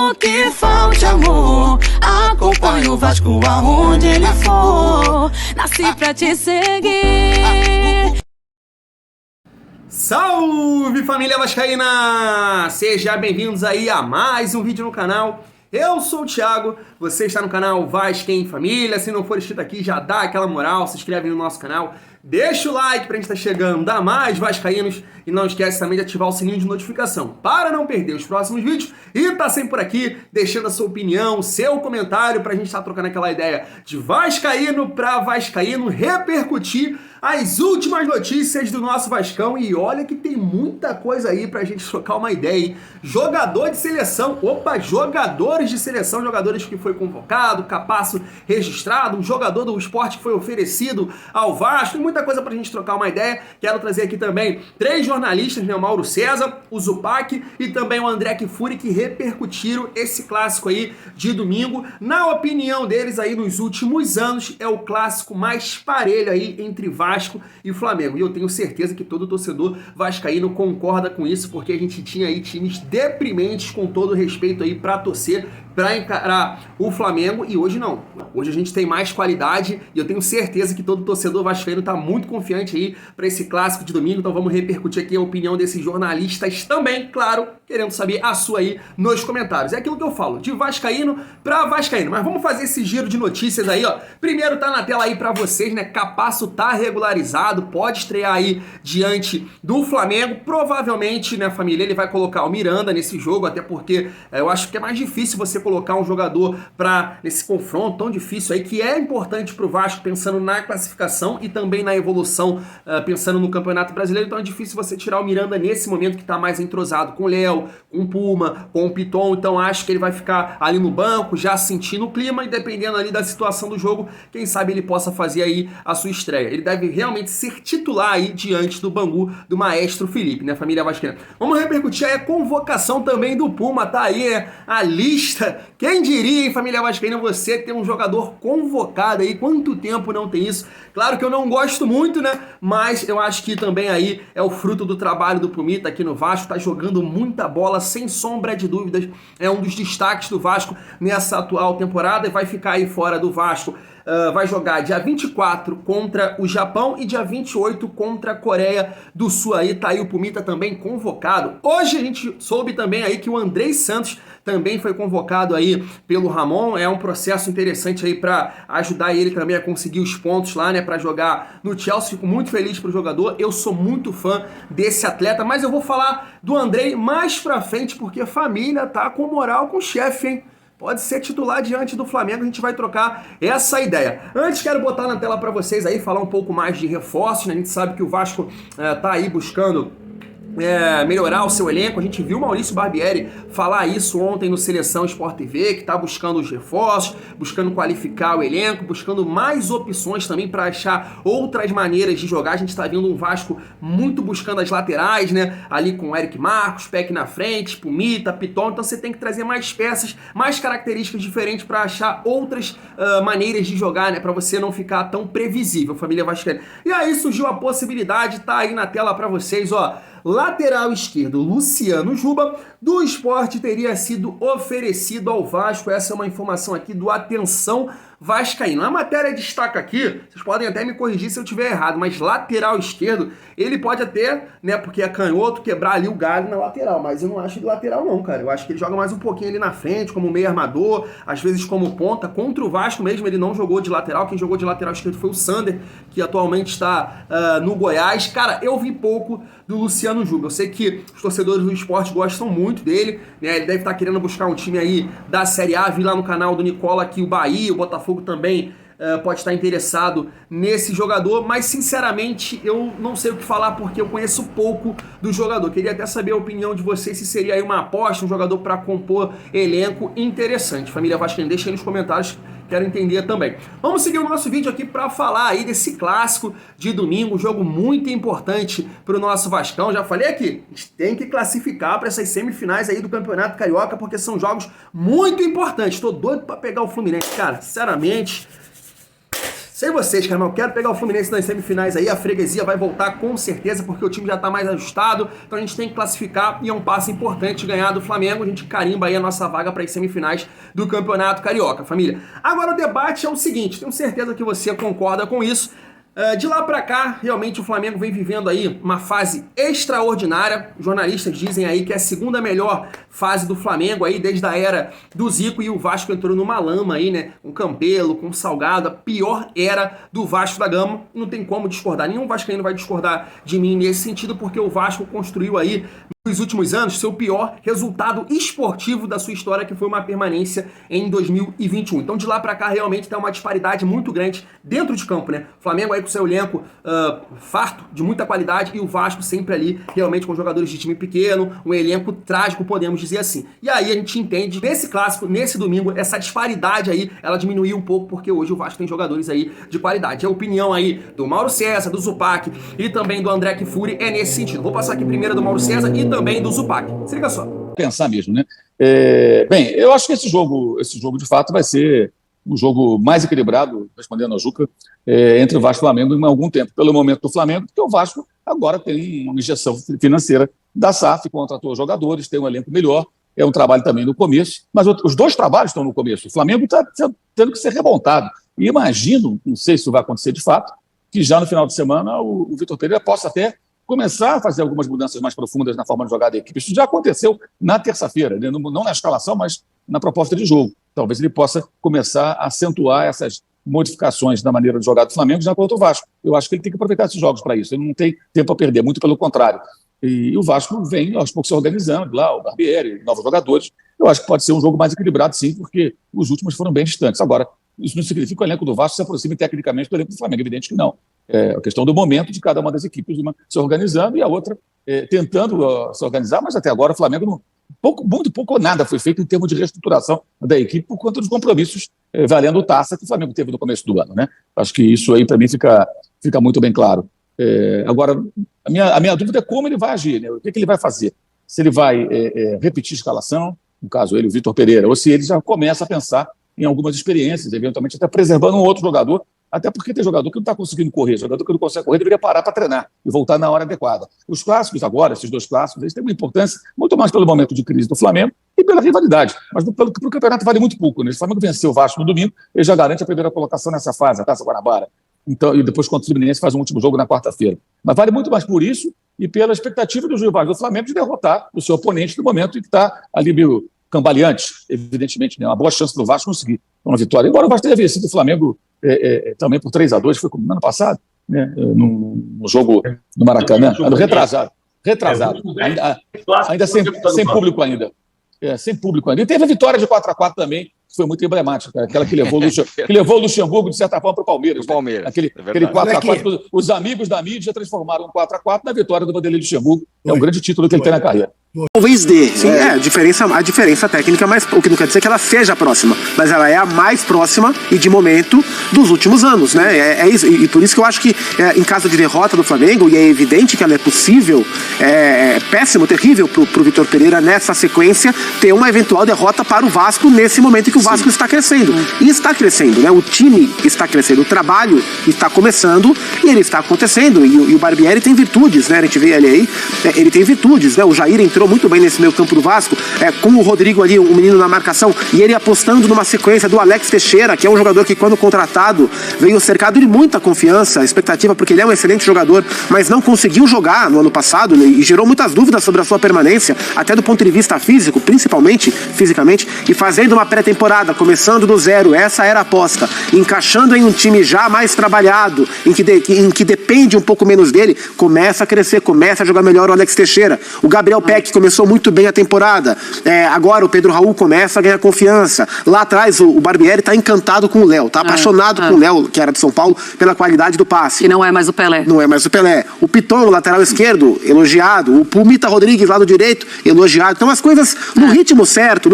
Mesmo que falte amor, acompanho o Vasco aonde ele for. Nasci pra te seguir. Salve, família vascaína! Sejam bem-vindos aí a mais um vídeo no canal. Eu sou o Thiago, você está no canal Vasco em Família. Se não for inscrito aqui, já dá aquela moral, se inscreve no nosso canal, deixa o like pra gente estar chegando a mais vascaínos e não esquece também de ativar o sininho de notificação para não perder os próximos vídeos e tá sempre por aqui deixando a sua opinião, seu comentário pra gente estar trocando aquela ideia de vascaíno pra vascaíno, repercutir as últimas notícias do nosso Vascão. E olha que tem muita coisa aí pra gente trocar uma ideia, hein? Jogador de seleção, jogadores de seleção, jogadores que foi convocado, Capasso registrado, um jogador do Sport que foi oferecido ao Vasco, muita coisa pra gente trocar uma ideia. Quero trazer aqui também 3 jornalistas, né? O Mauro César, o Zupac e também o André Kfouri, que repercutiram esse clássico aí de domingo. Na opinião deles aí, nos últimos anos, é o clássico mais parelho aí entre Vasco e Flamengo. E eu tenho certeza que todo torcedor vascaíno concorda com isso, porque a gente tinha aí times deprimentes, com todo respeito aí, pra torcer, pra encarar o Flamengo, e hoje não. Hoje a gente tem mais qualidade e eu tenho certeza que todo torcedor vascaíno tá muito confiante aí pra esse clássico de domingo. Então vamos repercutir aqui a opinião desses jornalistas também, claro, querendo saber a sua aí nos comentários. É aquilo que eu falo, de vascaíno pra vascaíno. Mas vamos fazer esse giro de notícias aí, ó. Primeiro tá na tela aí pra vocês, né? Capasso tá regularizado, pode estrear aí diante do Flamengo. Provavelmente, né, família, ele vai colocar o Miranda nesse jogo, até porque eu acho que é mais difícil você colocar um jogador nesse confronto tão difícil aí, que é importante pro Vasco, pensando na classificação e também na evolução, pensando no Campeonato Brasileiro. Então é difícil você tirar o Miranda nesse momento, que tá mais entrosado com o Léo, com o Puma, com o Piton. Então acho que ele vai ficar ali no banco, já sentindo o clima, e dependendo ali da situação do jogo, quem sabe ele possa fazer aí a sua estreia. Ele deve realmente ser titular aí diante do Bangu, do maestro Felipe, né, família vascaína? Vamos repercutir aí a convocação também do Puma, tá aí, né, a lista. Quem diria, hein, família vascaína, você ter um jogador convocado aí? Quanto tempo não tem isso? Claro que eu não gosto muito, né, mas eu acho que também aí é o fruto do trabalho do Pumita aqui no Vasco. Tá jogando muita bola, sem sombra de dúvidas, é um dos destaques do Vasco nessa atual temporada, e vai ficar aí fora do Vasco. Vai jogar dia 24 contra o Japão e dia 28 contra a Coreia do Sul. Aí tá aí o Pumita também convocado. Hoje a gente soube também aí que o Andrei Santos também foi convocado aí pelo Ramon. É um processo interessante aí para ajudar ele também a conseguir os pontos lá, né, para jogar no Chelsea. Fico muito feliz pro jogador. Eu sou muito fã desse atleta, mas eu vou falar do Andrei mais pra frente, porque a família tá com moral com o chefe, hein? Pode ser titular diante do Flamengo, a gente vai trocar essa ideia. Antes, quero botar na tela para vocês aí, falar um pouco mais de reforços, né? A gente sabe que o Vasco tá aí buscando melhorar o seu elenco. A gente viu o Maurício Barbieri falar isso ontem no Seleção Sport TV, que tá buscando os reforços, buscando qualificar o elenco, buscando mais opções também para achar outras maneiras de jogar. A gente tá vendo um Vasco muito buscando as laterais, né, ali com o Eric Marcos, Peck na frente, Pumita, Piton. Então você tem que trazer mais peças, mais características diferentes para achar outras maneiras de jogar, né, para você não ficar tão previsível, família vascaína. E aí surgiu a possibilidade, tá aí na tela para vocês, ó. Lateral esquerdo, Luciano Juba, do Sport, teria sido oferecido ao Vasco. Essa é uma informação aqui do Atenção Vascaíno. A matéria destaca aqui, vocês podem até me corrigir se eu estiver errado, mas lateral esquerdo, ele pode até, né, porque é canhoto, quebrar ali o galho na lateral, mas eu não acho ele lateral não, cara. Eu acho que ele joga mais um pouquinho ali na frente, como meio armador, às vezes como ponta. Contra o Vasco mesmo, ele não jogou de lateral. Quem jogou de lateral esquerdo foi o Sander, que atualmente está no Goiás. Cara, eu vi pouco do Luciano Juba. Eu sei que os torcedores do Sport gostam muito dele, né? Ele deve estar querendo buscar um time aí da Série A. Vi lá no canal do Nicola que o Bahia, o Botafogo também pode estar interessado nesse jogador, mas sinceramente eu não sei o que falar, porque eu conheço pouco do jogador. Queria até saber a opinião de vocês, se seria aí uma aposta, um jogador para compor elenco interessante. Família vascaína, deixa aí nos comentários, quero entender também. Vamos seguir o nosso vídeo aqui para falar aí desse clássico de domingo, um jogo muito importante para o nosso Vascão. Já falei aqui, a gente tem que classificar para essas semifinais aí do Campeonato Carioca, porque são jogos muito importantes. Tô doido para pegar o Fluminense, cara, sinceramente. Sei vocês, cara, mas eu quero pegar o Fluminense nas semifinais aí, a freguesia vai voltar com certeza, porque o time já tá mais ajustado, então a gente tem que classificar e é um passo importante ganhar do Flamengo, a gente carimba aí a nossa vaga para as semifinais do Campeonato Carioca, família. Agora o debate é o seguinte, tenho certeza que você concorda com isso. De lá pra cá, realmente o Flamengo vem vivendo aí uma fase extraordinária. Os jornalistas dizem aí que é a segunda melhor fase do Flamengo aí desde a era do Zico, e o Vasco entrou numa lama aí, né? Com Campelo, com Salgado, a pior era do Vasco da Gama. Não tem como discordar, nenhum vascaíno vai discordar de mim nesse sentido, porque o Vasco construiu aí nos últimos anos seu pior resultado esportivo da sua história, que foi uma permanência em 2021. Então de lá pra cá realmente tem uma disparidade muito grande dentro de campo, né? O Flamengo aí com seu elenco farto, de muita qualidade, e o Vasco sempre ali realmente com jogadores de time pequeno, um elenco trágico, podemos dizer assim. E aí a gente entende, nesse clássico, nesse domingo, essa disparidade aí, ela diminuiu um pouco, porque hoje o Vasco tem jogadores aí de qualidade. A opinião aí do Mauro César, do Zupac e também do André Kfouri é nesse sentido. Vou passar aqui primeiro do Mauro César e também do Zupac. Se liga só. Pensar mesmo, né? Bem, eu acho que esse jogo de fato vai ser um jogo mais equilibrado, respondendo ao Juca, entre o Vasco e o Flamengo em algum tempo. Pelo momento do Flamengo, porque o Vasco agora tem uma injeção financeira da SAF, contratou jogadores, tem um elenco melhor, é um trabalho também no começo, mas os dois trabalhos estão no começo. O Flamengo está tendo que ser remontado. E imagino, não sei se isso vai acontecer de fato, que já no final de semana o Vitor Pereira possa até começar a fazer algumas mudanças mais profundas na forma de jogar da equipe. Isso já aconteceu na terça-feira, né? Não na escalação, mas na proposta de jogo. Talvez ele possa começar a acentuar essas modificações na maneira de jogar do Flamengo já contra o Vasco. Eu acho que ele tem que aproveitar esses jogos para isso. Ele não tem tempo a perder, muito pelo contrário. E o Vasco vem, aos poucos, se organizando lá, o Barbieri, novos jogadores. Eu acho que pode ser um jogo mais equilibrado, sim, porque os últimos foram bem distantes. Agora, isso não significa que o elenco do Vasco se aproxime tecnicamente do elenco do Flamengo. Evidente que não. É a questão do momento de cada uma das equipes, uma se organizando e a outra tentando se organizar, mas até agora o Flamengo muito pouco ou nada foi feito em termos de reestruturação da equipe por conta dos compromissos valendo taça que o Flamengo teve no começo do ano, né? Acho que isso aí para mim fica muito bem claro. Agora, a minha dúvida é como ele vai agir, né? O que ele vai fazer? Se ele vai repetir a escalação, no caso ele, o Vitor Pereira, ou se ele já começa a pensar em algumas experiências, eventualmente até preservando um outro jogador, até porque tem jogador que não está conseguindo correr, jogador que não consegue correr deveria parar para treinar e voltar na hora adequada. Os clássicos agora, esses dois clássicos, eles têm uma importância muito mais pelo momento de crise do Flamengo e pela rivalidade, mas para o campeonato vale muito pouco, né? Se o Flamengo venceu o Vasco no domingo, ele já garante a primeira colocação nessa fase, a Taça Guanabara. Então, e depois contra o Fluminense faz um último jogo na quarta-feira. Mas vale muito mais por isso e pela expectativa dos rivais do Flamengo de derrotar o seu oponente no momento em que está ali meio cambaleante, evidentemente, né? Uma boa chance do Vasco conseguir uma vitória. Embora o Vasco tenha vencido o Flamengo também por 3-2, foi como no ano passado, né? No jogo no Maracanã, retrasado. Ainda sem público ainda. Sem público ainda. E teve a vitória de 4-4 também, que foi muito emblemática, aquela que levou o Luxemburgo, de certa forma, para o Palmeiras. Né? Aquele 4-4, os amigos da mídia transformaram um 4-4 na vitória do Vanderlei Luxemburgo. É um grande título que ele tem na carreira. Talvez dê. Sim, a diferença técnica, mas o que não quer dizer que ela seja a próxima, mas ela é a mais próxima e de momento dos últimos anos, né? É isso, e por isso que eu acho que em caso de derrota do Flamengo, e é evidente que ela é possível, é péssimo, terrível pro Vitor Pereira nessa sequência ter uma eventual derrota para o Vasco nesse momento em que o Vasco está crescendo. E está crescendo, né? O time está crescendo, o trabalho está começando e ele está acontecendo. E o Barbieri tem virtudes, né? A gente vê ele aí, ele tem virtudes, né? O Jair entrou muito bem nesse meio campo do Vasco, com o Rodrigo ali, um menino na marcação, e ele apostando numa sequência do Alex Teixeira, que é um jogador que quando contratado veio cercado de muita confiança, expectativa, porque ele é um excelente jogador, mas não conseguiu jogar no ano passado, né, e gerou muitas dúvidas sobre a sua permanência, até do ponto de vista físico, principalmente fisicamente, e fazendo uma pré-temporada, começando do zero, essa era a aposta, encaixando em um time já mais trabalhado, em que depende um pouco menos dele, começa a crescer, começa a jogar melhor o Alex Teixeira, o Gabriel Peck começou muito bem a temporada. Agora o Pedro Raul começa a ganhar confiança. Lá atrás o Barbieri está encantado com o Léo, está apaixonado com o Léo, que era de São Paulo, pela qualidade do passe. E não é mais o Pelé. Não é mais o Pelé. O Piton, lateral esquerdo, elogiado. O Pumita Rodrigues, lado direito, elogiado. Então as coisas no ritmo certo,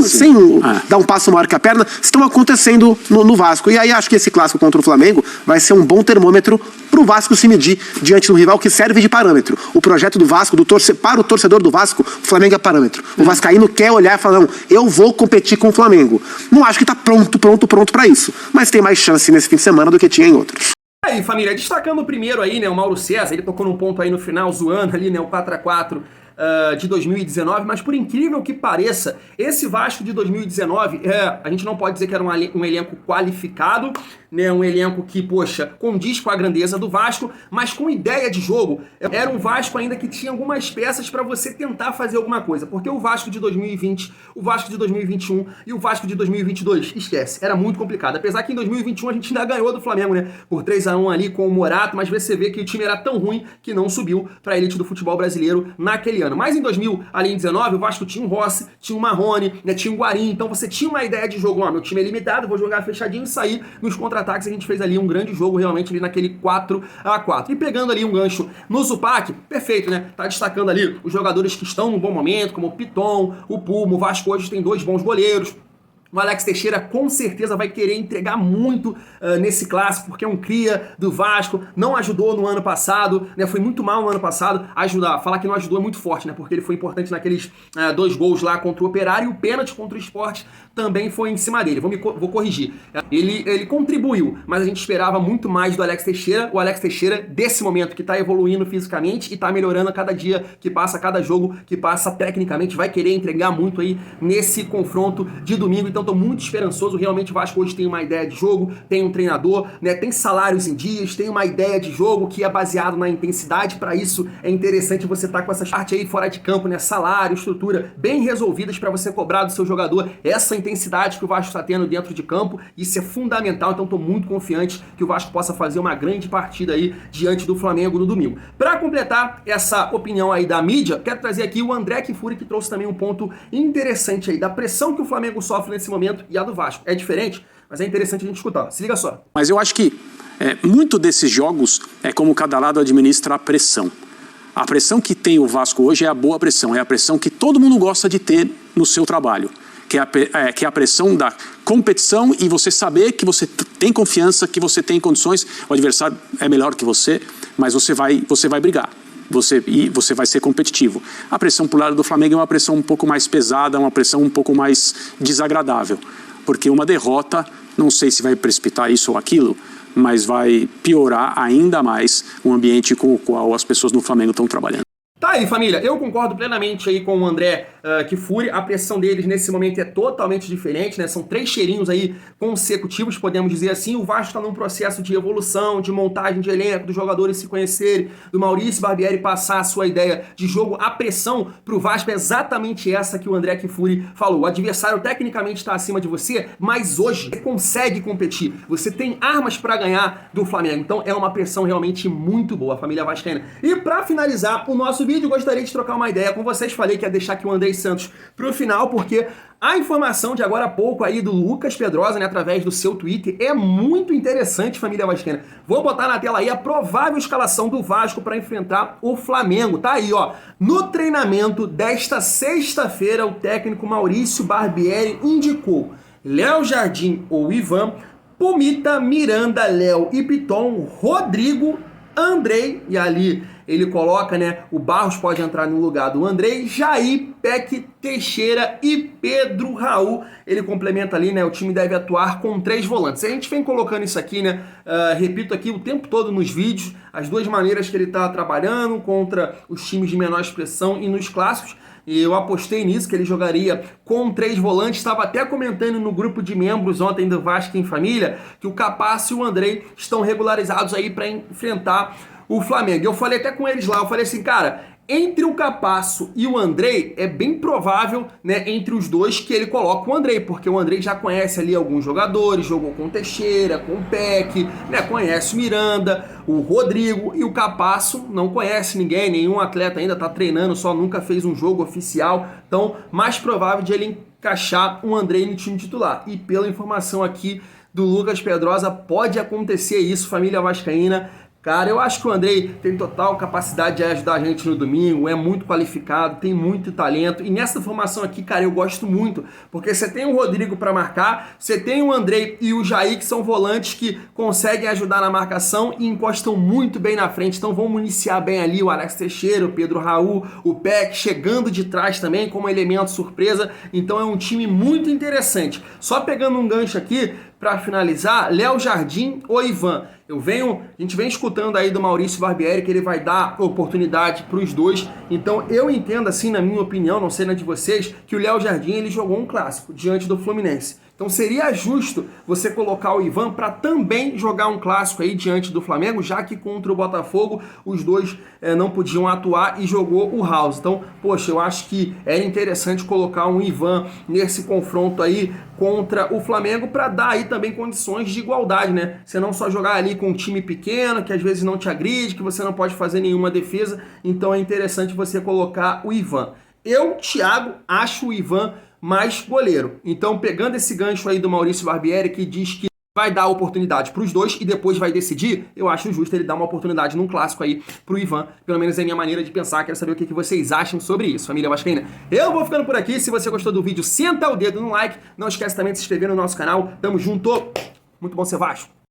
sem dar um passo maior que a perna, estão acontecendo no Vasco. E aí acho que esse clássico contra o Flamengo vai ser um bom termômetro para o Vasco se medir diante do rival que serve de parâmetro. O projeto do Vasco, para o torcedor do Vasco, Vasco, o Flamengo é parâmetro. O vascaíno quer olhar e falar, não, eu vou competir com o Flamengo. Não acho que tá pronto para isso, mas tem mais chance nesse fim de semana do que tinha em outros. Aí, família, destacando o primeiro aí, né, o Mauro César, ele tocou num ponto aí no final, zoando ali, né, o 4x4 de 2019, mas por incrível que pareça, esse Vasco de 2019, a gente não pode dizer que era um elenco qualificado, né, um elenco que, poxa, condiz com a grandeza do Vasco, mas com ideia de jogo, era um Vasco ainda que tinha algumas peças para você tentar fazer alguma coisa, porque o Vasco de 2020, o Vasco de 2021 e o Vasco de 2022, esquece, era muito complicado, apesar que em 2021 a gente ainda ganhou do Flamengo, né, por 3x1 ali com o Morato, mas você vê que o time era tão ruim que não subiu para a elite do futebol brasileiro naquele ano. Mas em 2019, o Vasco tinha um Rossi, tinha um Marrone, né, tinha um Guarim, então você tinha uma ideia de jogo, meu time é limitado, vou jogar fechadinho e sair nos contra-ataques. A gente fez ali um grande jogo realmente ali naquele 4x4. E pegando ali um gancho no Zupac, perfeito, né? Tá destacando ali os jogadores que estão num bom momento, como o Piton, o Puma. O Vasco hoje tem 2 bons goleiros. O Alex Teixeira com certeza vai querer entregar muito nesse clássico, porque é um cria do Vasco, não ajudou no ano passado, né? Foi muito mal no ano passado. Falar que não ajudou é muito forte, né? Porque ele foi importante naqueles 2 gols lá contra o Operário, e o pênalti contra o Sport também foi em cima dele. Vou corrigir. Ele contribuiu, mas a gente esperava muito mais do Alex Teixeira. O Alex Teixeira, desse momento, que tá evoluindo fisicamente e tá melhorando a cada dia que passa, cada jogo que passa tecnicamente, vai querer entregar muito aí nesse confronto de domingo. Então tô muito esperançoso, realmente o Vasco hoje tem uma ideia de jogo, tem um treinador, né, tem salários em dias, tem uma ideia de jogo que é baseado na intensidade. Para isso é interessante você estar com essa parte aí fora de campo, né, salário, estrutura bem resolvidas para você cobrar do seu jogador essa intensidade que o Vasco está tendo dentro de campo. Isso é fundamental, então tô muito confiante que o Vasco possa fazer uma grande partida aí diante do Flamengo no domingo. Para completar essa opinião aí da mídia, quero trazer aqui o André Kfouri, que trouxe também um ponto interessante aí da pressão que o Flamengo sofre nesse momento e a do Vasco. É diferente, mas é interessante a gente escutar. Se liga só. Mas eu acho que muito desses jogos é como cada lado administra a pressão. A pressão que tem o Vasco hoje é a boa pressão, é a pressão que todo mundo gosta de ter no seu trabalho, que é a pressão da competição e você saber que você tem confiança, que você tem condições, o adversário é melhor que você, mas você vai brigar. Você vai ser competitivo. A pressão pro lado do Flamengo é uma pressão um pouco mais pesada, uma pressão um pouco mais desagradável, porque uma derrota, não sei se vai precipitar isso ou aquilo, mas vai piorar ainda mais o ambiente com o qual as pessoas no Flamengo estão trabalhando. Tá aí, família, eu concordo plenamente aí com o André Kfouri. A pressão deles nesse momento é totalmente diferente, né? São 3 cheirinhos aí consecutivos, podemos dizer assim. O Vasco está num processo de evolução, de montagem de elenco, dos jogadores se conhecerem, do Maurício Barbieri passar a sua ideia de jogo. A pressão pro Vasco é exatamente essa que o André Kfouri falou. O adversário tecnicamente está acima de você, mas hoje você consegue competir. Você tem armas para ganhar do Flamengo. Então é uma pressão realmente muito boa, família vascaína. E para finalizar o nosso vídeo, gostaria de trocar uma ideia com vocês. Falei que ia deixar aqui o Andrei Santos pro final, porque a informação de agora há pouco aí do Lucas Pedrosa, né, através do seu Twitter, é muito interessante, família vascaína. Vou botar na tela aí a provável escalação do Vasco para enfrentar o Flamengo. Tá aí, ó. No treinamento desta sexta-feira, o técnico Maurício Barbieri indicou Léo Jardim ou Ivan, Pumita, Miranda, Léo e Piton, Rodrigo, Andrei, e ali ele coloca, né, o Barros pode entrar no lugar do Andrei, Jair, Peck, Teixeira e Pedro Raul. Ele complementa ali, né, o time deve atuar com 3 volantes. A gente vem colocando isso aqui, né, repito aqui o tempo todo nos vídeos, as 2 maneiras que ele está trabalhando contra os times de menor expressão e nos clássicos. E eu apostei nisso, que ele jogaria com 3 volantes. Estava até comentando no grupo de membros ontem do Vasco em Família que o Capasso e o Andrei estão regularizados aí para enfrentar o Flamengo. Eu falei até com eles lá, eu falei assim, cara, entre o Capasso e o Andrei, é bem provável, né, entre os dois que ele coloque o Andrei, porque o Andrei já conhece ali alguns jogadores, jogou com o Teixeira, com o Peck, né, conhece o Miranda, o Rodrigo, e o Capasso não conhece ninguém, nenhum atleta ainda está treinando, só nunca fez um jogo oficial, então mais provável de ele encaixar o Andrei no time titular. E pela informação aqui do Lucas Pedrosa, pode acontecer isso, família vascaína. Cara, eu acho que o Andrei tem total capacidade de ajudar a gente no domingo, é muito qualificado, tem muito talento. E nessa formação aqui, cara, eu gosto muito, porque você tem o Rodrigo para marcar, você tem o Andrei e o Jair, que são volantes que conseguem ajudar na marcação e encostam muito bem na frente. Então vamos iniciar bem ali o Alex Teixeira, o Pedro Raul, o Peck chegando de trás também como elemento surpresa. Então é um time muito interessante. Só pegando um gancho aqui, para finalizar, Léo Jardim ou Ivan? A gente vem escutando aí do Maurício Barbieri que ele vai dar oportunidade para os dois. Então eu entendo assim, na minha opinião, não sei na de vocês, que o Léo Jardim ele jogou um clássico diante do Fluminense. Então seria justo você colocar o Ivan para também jogar um clássico aí diante do Flamengo, já que contra o Botafogo os dois não podiam atuar e jogou o House. Então, poxa, eu acho que era interessante colocar um Ivan nesse confronto aí contra o Flamengo para dar aí também condições de igualdade, né? Você não só jogar ali com um time pequeno, que às vezes não te agride, que você não pode fazer nenhuma defesa. Então é interessante você colocar o Ivan. Eu, Thiago, acho o Ivan mais goleiro. Então, pegando esse gancho aí do Maurício Barbieri, que diz que vai dar oportunidade para os dois e depois vai decidir, eu acho justo ele dar uma oportunidade num clássico aí pro Ivan. Pelo menos é a minha maneira de pensar. Quero saber o que vocês acham sobre isso, família vascaína. Eu vou ficando por aqui. Se você gostou do vídeo, senta o dedo no like. Não esquece também de se inscrever no nosso canal. Tamo junto. Muito bom ser Vasco.